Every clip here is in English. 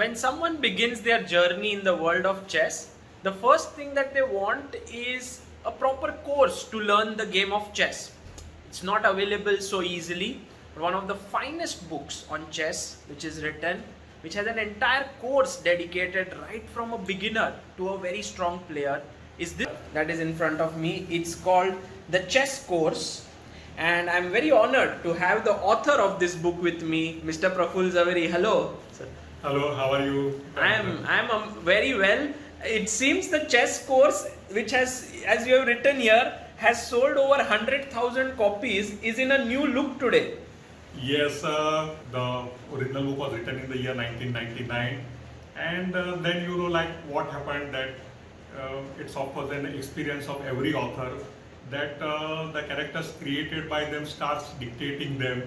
when someone begins their journey in the world of chess, the first thing that they want is a proper course to learn the game of chess. It's not available so easily. One of the finest books on chess which is written, which has an entire course dedicated right from a beginner to a very strong player, is this that is in front of me. It's called The Chess Course, and I'm very honored to have the author of this book with me, Mr. Praful Zaveri. Hello, sir. Hello, how are you? I'm very well. It seems the chess course, which has, as you have written here, has sold over 100,000 copies, is in a new look today. Yes, the original book was written in the year 1999, and then like what happened that it's of course an experience of every author that the characters created by them starts dictating them.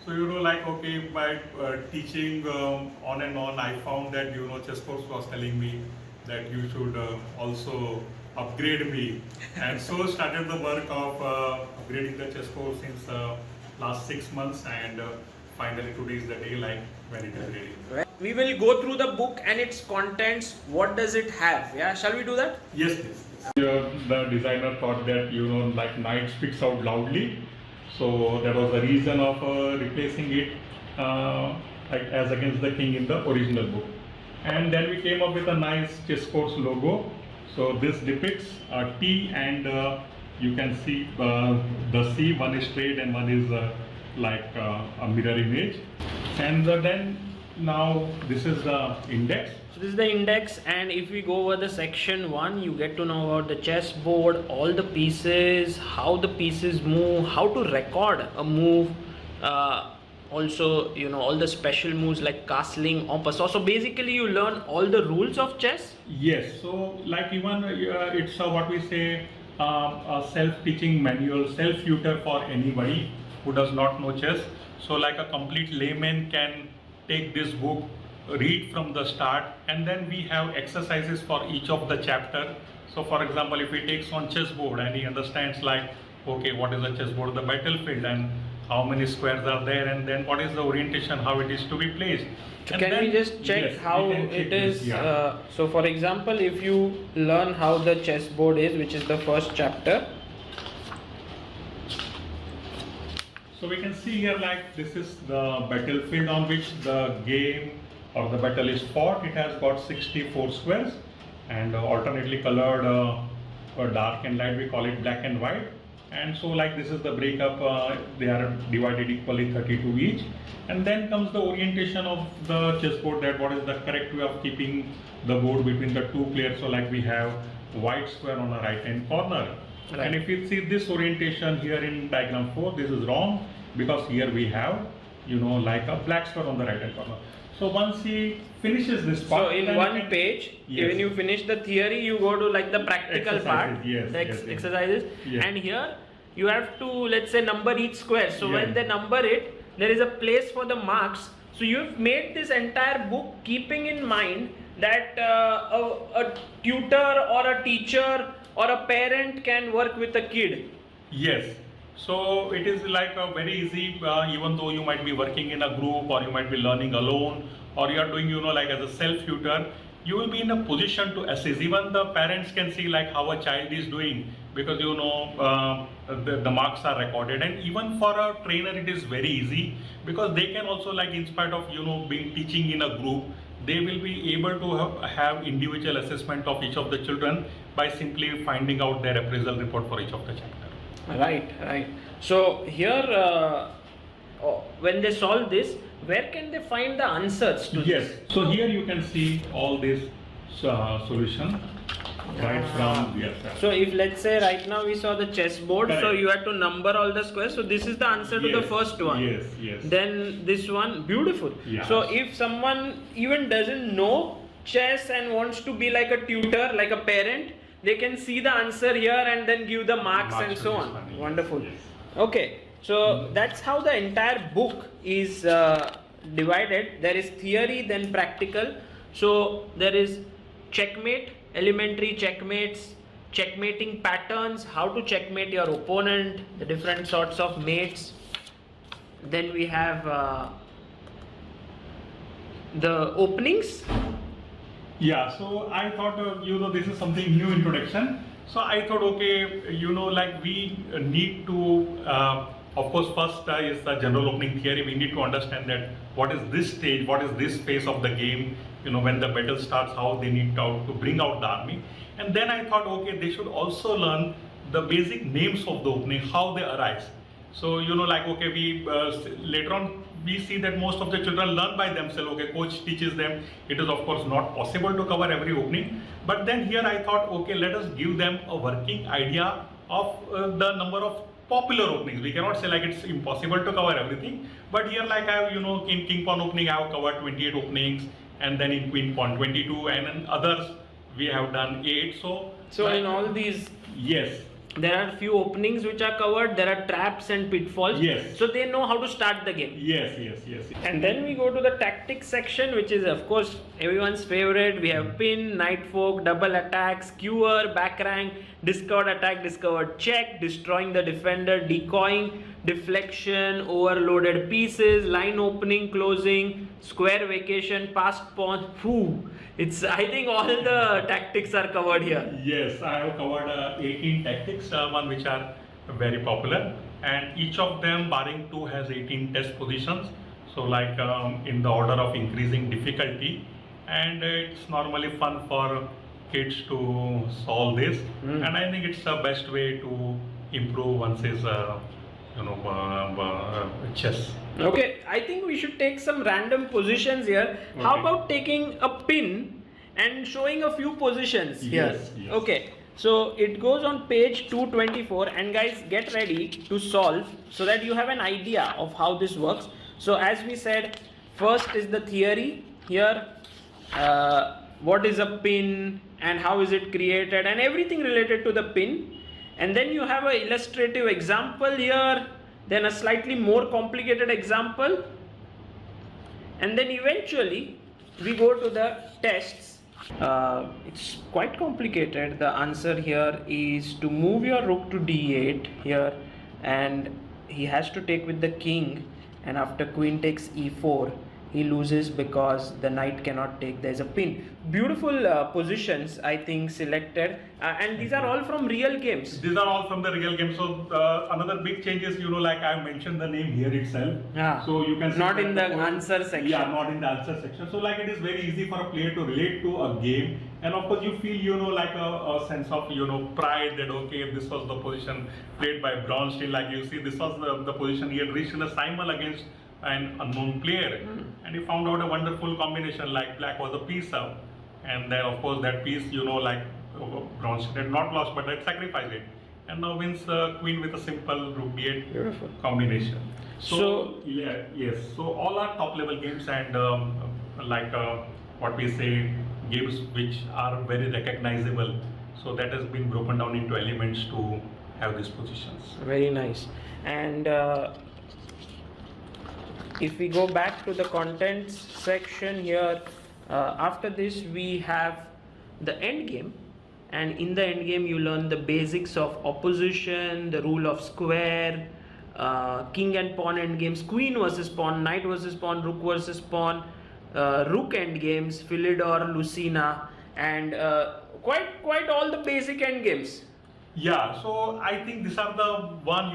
So like okay, by teaching on and on, I found that Chessboard was telling me that you should also upgrade me, and so started the work of upgrading the Chessboard since last 6 months, and finally today is the day like when it is ready. We will go through the book and its contents. What does it have? Yeah, shall we do that? Yes, please. The designer thought that like knight speaks out loudly, so that was the reason of replacing it like as against the king in the original book. And then we came up with a nice Chessboard logo. So this depicts a T, and you can see the C, one is straight and one is like a mirror image. And then now this is the index. So this is the index, and if we go over the section 1, you get to know about the chessboard, all the pieces, how the pieces move, how to record a move, also all the special moves like castling, en passant. So basically you learn all the rules of chess. Yes, so like even it's what we say a self-teaching manual, self-tutor for anybody who does not know chess. So like a complete layman can take this book, read from the start, and then we have exercises for each of the chapter. So for example, if he takes on chessboard and he understands like, okay, what is a chessboard, the battlefield, and how many squares are there, and then what is the orientation, how it is to be placed. So and can then, we just check yes, how it is? Yeah. So for example, if you learn how the chessboard is, which is the first chapter. So we can see here like this is the battlefield on which the game or the battle is fought. It has got 64 squares and alternately colored dark and light, we call it black and white. And so like this is the breakup, they are divided equally 32 each. And then comes the orientation of the chessboard, that what is the correct way of keeping the board between the two players. So like we have white square on the right hand corner. Right. And if you see this orientation here in diagram 4, this is wrong, because here we have like a black square on the right hand corner. So once he finishes this part, so in one page, yes, when you finish the theory, you go to like the practical part, yes, the exercises, yes. And here you have to, let's say, number each square. So yes, when they number it, there is a place for the marks. So you've made this entire book keeping in mind that a tutor or a teacher or a parent can work with a kid. Yes. So it is like a very easy, even though you might be working in a group or you might be learning alone, or you are doing like as a self-tutor, you will be in a position to assess. Even the parents can see like how a child is doing, because the marks are recorded. And even for a trainer it is very easy, because they can also, like, in spite of being teaching in a group, they will be able to have individual assessment of each of the children by simply finding out their appraisal report for each of the chapter. Right. So here, when they solve this, where can they find the answers to yes this? So here you can see all this solution right from yes. So if, let's say, right now we saw the chessboard, correct, so you had to number all the squares. So this is the answer to the first one. Yes. Then this one, beautiful. Yes. So if someone even doesn't know chess and wants to be like a tutor, like a parent, they can see the answer here and then give the marks and so on. Funny. Wonderful. Yes. Okay, so that's how the entire book is divided. There is theory, then practical. So there is checkmate, elementary checkmates, checkmating patterns, how to checkmate your opponent, the different sorts of mates. Then we have the openings, Yeah, so I thought, this is something new introduction. So I thought, okay, like we need to, of course, first is the general opening theory. We need to understand that what is this stage, what is this phase of the game, when the battle starts, how they need to bring out the army. And then I thought, okay, they should also learn the basic names of the opening, how they arise. So, like, okay, we later on, we see that most of the children learn by themselves. Okay, coach teaches them. It is of course not possible to cover every opening, but then here I thought, okay, let us give them a working idea of the number of popular openings. We cannot say like it's impossible to cover everything, but here like I have, in King Pawn opening I have covered 28 openings, and then in Queen Pawn 22, and in others we have done 8. So in all these, yes, there are few openings which are covered, there are traps and pitfalls. Yes. So they know how to start the game. Yes. And then we go to the tactics section, which is of course everyone's favorite. We have pin, knight fork, double attack, skewer, back rank, discovered attack, discovered check, destroying the defender, decoying, deflection, overloaded pieces, line opening, closing, square vacation, passed pawn. I think all the tactics are covered here. Yes, I have covered 18 tactics, one which are very popular, and each of them barring 2 has 18 test positions. So like in the order of increasing difficulty, and it's normally fun for kids to solve this, and I think it's the best way to improve one's chess. Okay, I think we should take some random positions here. Okay. How about taking a pin and showing a few positions here? Yes. Okay, so it goes on page 224, and guys get ready to solve so that you have an idea of how this works. So as we said, first is the theory here, what is a pin and how is it created and everything related to the pin. And then you have an illustrative example here, then a slightly more complicated example, and then eventually we go to the tests. It's quite complicated. The answer here is to move your rook to d8 here, and he has to take with the king, and after queen takes e4 he loses because the knight cannot take. There's a pin. Beautiful positions I think selected, and these are all from real games. These are all from the real game. So another big change is, like I mentioned the name here itself. Yeah. So you can see not in the answer section. Yeah, not in the answer section. So like it is very easy for a player to relate to a game, and of course you feel like a sense of pride that okay, this was the position played by Bronstein. Like you see, this was the position he had reached in a simul against an unknown player, and he found out a wonderful combination. Like black was a piece up, and then of course that piece like Bronstein had not lost but had sacrificed it, and now wins queen with a simple rook d8 Beautiful combination. So yeah, yes, so all are top level games, and what we say, games which are very recognizable, so that has been broken down into elements to have these positions. Very nice. And if we go back to the contents section here, after this we have the end game, and in the end game you learn the basics of opposition, the rule of square, king and pawn end games, queen versus pawn, knight versus pawn, rook versus pawn, rook end games, Philidor, Lucina, and quite all the basic end games. Yeah, so I think these are the one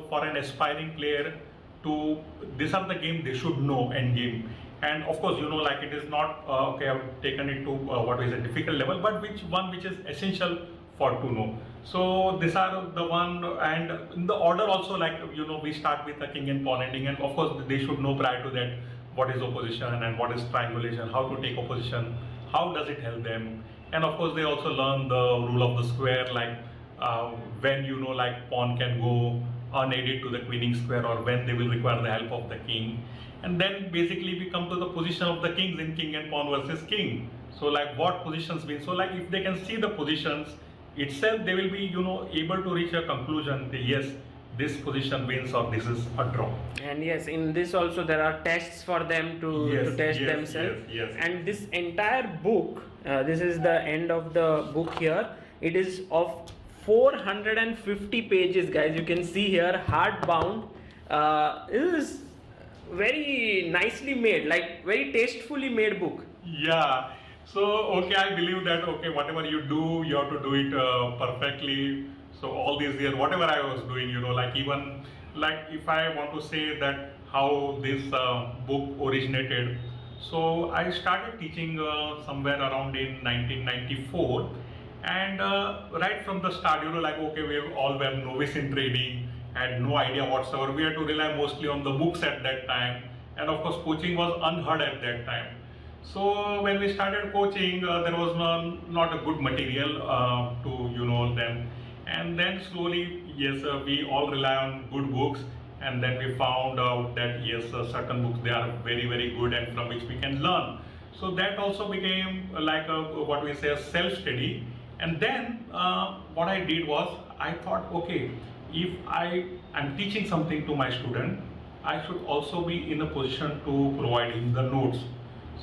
for an aspiring player to, these are the game they should know end game. And of course it is not okay, I've taken it to what is a difficult level, but which is essential for to know. So these are the one, and in the order also, we start with the king and pawn ending, and of course they should know prior to that what is opposition and what is triangulation, how to take opposition, how does it help them, and of course they also learn the rule of the square, when pawn can go unaided to the queening square, or when they will require the help of the king. And then basically we come to the position of the kings in king and pawn versus king. So what positions win. So if they can see the positions itself, they will be able to reach a conclusion that yes, this position wins or this is a draw. And yes, in this also there are tests for them to test themselves. Yes. And this entire book, this is the end of the book here. It is of 450 pages, guys. You can see here, hardbound. It is very nicely made, very tastefully made book. Yeah, So, okay, I believe that, okay, whatever you do, you have to do it perfectly. So all these years, whatever I was doing, like even, like if I want to say that how this book originated. So I started teaching somewhere around in 1994. And right from the start, like, okay, we all were novice in trading, had no idea whatsoever. We had to rely mostly on the books at that time. And of course, coaching was unheard at that time. So when we started coaching, there was not a good material to them, and then slowly, yes, we all rely on good books, and then we found out that yes, certain books, they are very good and from which we can learn. So that also became like a, what we say, a self-study. And then what I did was, I thought, okay, if I am teaching something to my student, I should also be in a position to provide him the notes.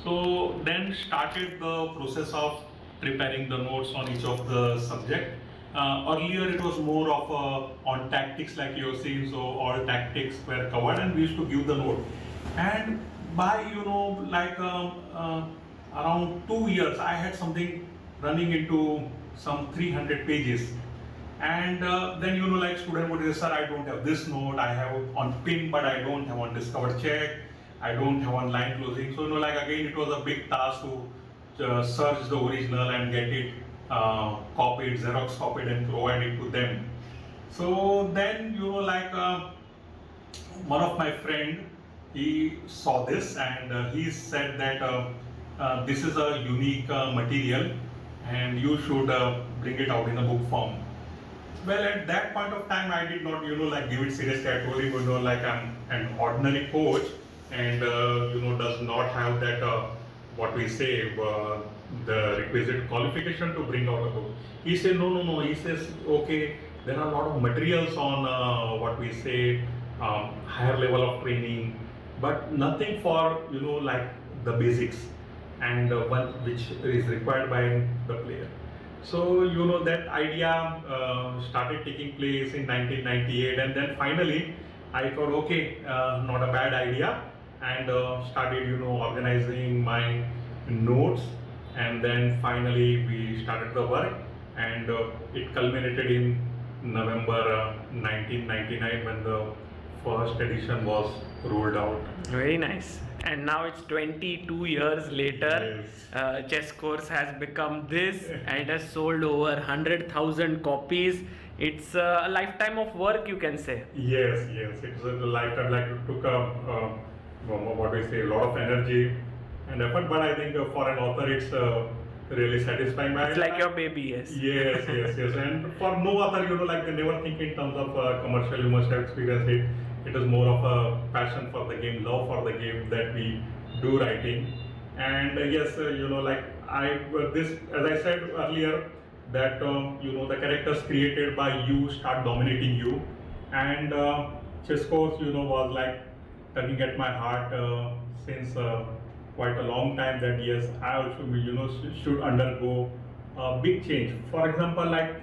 So then started the process of preparing the notes on each of the subject. Earlier it was more of on tactics, like you have seen, so all tactics were covered and we used to give the note. And by like around 2 years, I had something running into some 300 pages. And then like student would say, sir, I don't have this note, I have on pin, but I don't have on discover check, I don't have on line closing. So like again, it was a big task to search the original and get it copied, Xerox copied, and provide it to them. So then like one of my friend, he saw this and he said that this is a unique material and you should bring it out in a book form. Well, at that point of time, I did not, like give it seriously. I told him, like I'm an ordinary coach and, does not have that, what we say, the requisite qualification to bring out a book. He said, no. He says, okay, there are a lot of materials on, what we say, higher level of training, but nothing for, like the basics and one which is required by the player. So that idea started taking place in 1998, and then finally I thought, okay, not a bad idea, and started organizing my notes, and then finally we started the work, and it culminated in November 1999 when the first edition was rolled out. Very nice. And now it's 22 years later. Yes. Chess course has become this and has sold over 100,000 copies. It's a lifetime of work, you can say. Yes, it's a lifetime. Like it took what we say, a lot of energy and effort. But I think for an author, it's really satisfying. It's like your baby, yes. Yes. And for no other, like they never think in terms of commercial. You must have experienced it. It is more of a passion for the game, love for the game that we do writing. And yes, like this, as I said earlier, that the characters created by you start dominating you, and chess course was like tugging at my heart since quite a long time, that yes, I also should undergo a big change. For example, like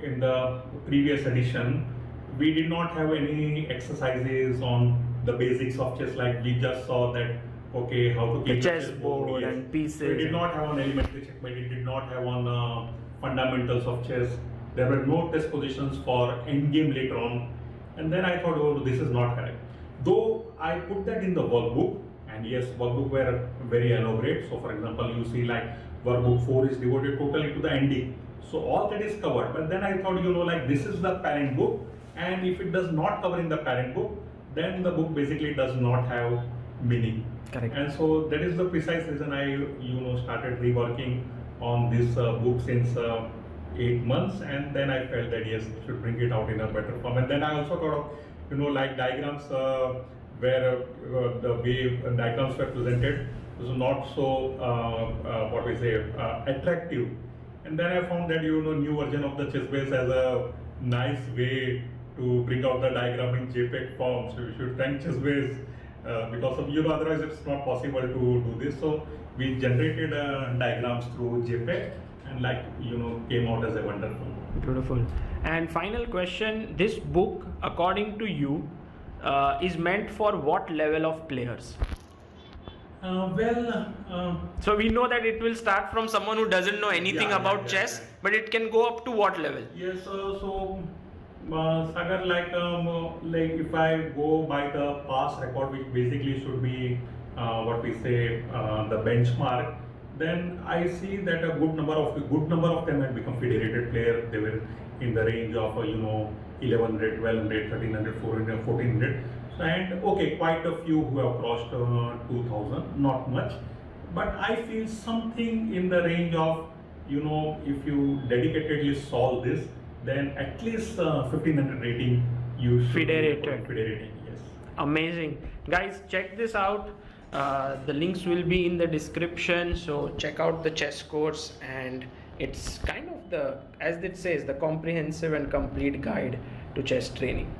in the previous edition, we did not have any exercises on the basics of chess. Like we just saw that, okay, how to keep the chessboard and pieces. We did not have on elementary checkmate. It did not have on fundamentals of chess. There were no test positions for endgame later on. And then I thought, oh, this is not correct. Though I put that in the workbook, and yes, workbook were very elaborate. So for example, you see like workbook 4 is devoted totally to the ending. So all that is covered. But then I thought, like this is the parent book. And if it does not cover in the parent book, then the book basically does not have meaning. Correct. And so that is the precise reason I started reworking on this book since 8 months, and then I felt that yes, I should bring it out in a better form. And then I also thought of like diagrams where the way diagrams were presented was not so what we say attractive. And then I found that new version of the ChessBase as a nice way to bring out the diagram in JPEG form. So we should thank ChessBase because of otherwise it's not possible to do this. So we generated diagrams through JPEG and like came out as a wonderful. Beautiful. And final question: this book, according to you, is meant for what level of players? So we know that it will start from someone who doesn't know anything about chess, but it can go up to what level? Yes, Sagar, like if I go by the past record, which basically should be what we say the benchmark, then I see that a good number of them had become federated player. They were in the range of 1100, 1200, 1300, 400, 1400. And okay, quite a few who have crossed 2000, not much, but I feel something in the range of, if you dedicatedly solve this, then at least 1500 rating you should Federated. Federating, yes. Amazing. Guys, check this out. The links will be in the description, so check out the chess course, and it's kind of as it says, the comprehensive and complete guide to chess training.